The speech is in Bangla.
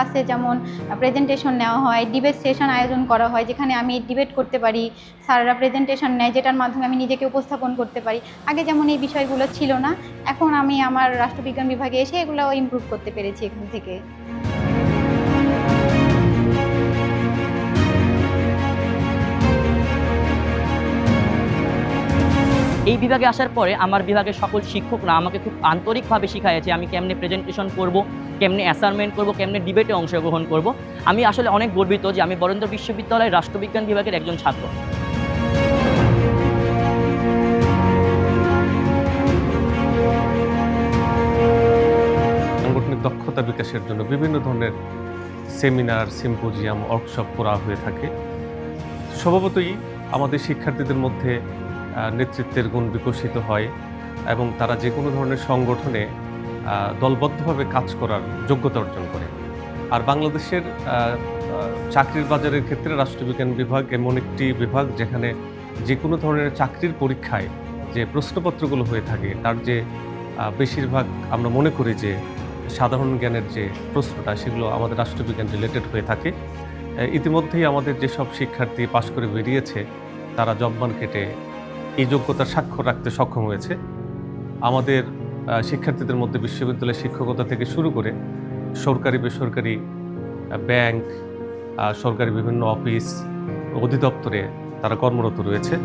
ক্লাসে যেমন প্রেজেন্টেশন নেওয়া হয়, ডিবেট সেশন আয়োজন করা হয় যেখানে আমি ডিবেট করতে পারি, স্যাররা প্রেজেন্টেশন নেয় যেটার মাধ্যমে আমি নিজেকে উপস্থাপন করতে পারি। আগে যেমন এই বিষয়গুলো ছিল না, এখন আমি আমার রাষ্ট্রবিজ্ঞান বিভাগে এসে এগুলো ইমপ্রুভ করতে পেরেছি এখান থেকে। এই বিভাগে আসার পরে আমার বিভাগের সকল শিক্ষকরা আমাকে খুব আন্তরিকভাবে শিখাইছে আমি কেমনে প্রেজেন্টেশন করব, কেমনে অ্যাসাইনমেন্ট করব, কেমনে ডিবেটে অংশগ্রহণ করব। আমি আসলে অনেক গর্বিত যে আমি বরেন্দ্র বিশ্ববিদ্যালয়ের রাষ্ট্রবিজ্ঞান বিভাগের একজন ছাত্র। সাংগঠনিক দক্ষতা বিকাশের জন্য বিভিন্ন ধরনের সেমিনার, সিম্পোজিয়াম, ওয়ার্কশপ করা হয়ে থাকে। স্বভাবতই আমাদের শিক্ষার্থীদের মধ্যে নেতৃত্বের গুণ বিকশিত হয় এবং তারা যে কোনো ধরনের সংগঠনে দলবদ্ধভাবে কাজ করার যোগ্যতা অর্জন করে। আর বাংলাদেশের চাকরির বাজারের ক্ষেত্রে রাষ্ট্রবিজ্ঞান বিভাগ এমন একটি বিভাগ যেখানে যে কোনো ধরনের চাকরির পরীক্ষায় যে প্রশ্নপত্রগুলো হয়ে থাকে তার যে বেশিরভাগ আমরা মনে করি যে সাধারণ জ্ঞানের যে প্রশ্নটা সেগুলো আমাদের রাষ্ট্রবিজ্ঞান রিলেটেড হয়ে থাকে। ইতিমধ্যেই আমাদের যেসব শিক্ষার্থী পাশ করে বেরিয়েছে তারা জব মার্কেটে এই যোগ্যতার স্বাক্ষর রাখতে সক্ষম হয়েছে। আমাদের শিক্ষার্থীদের মধ্যে বিশ্ববিদ্যালয়ের শিক্ষকতা থেকে শুরু করে সরকারি বেসরকারি ব্যাংক, সরকারি বিভিন্ন অফিস, অধিদপ্তরে তারা কর্মরত রয়েছে।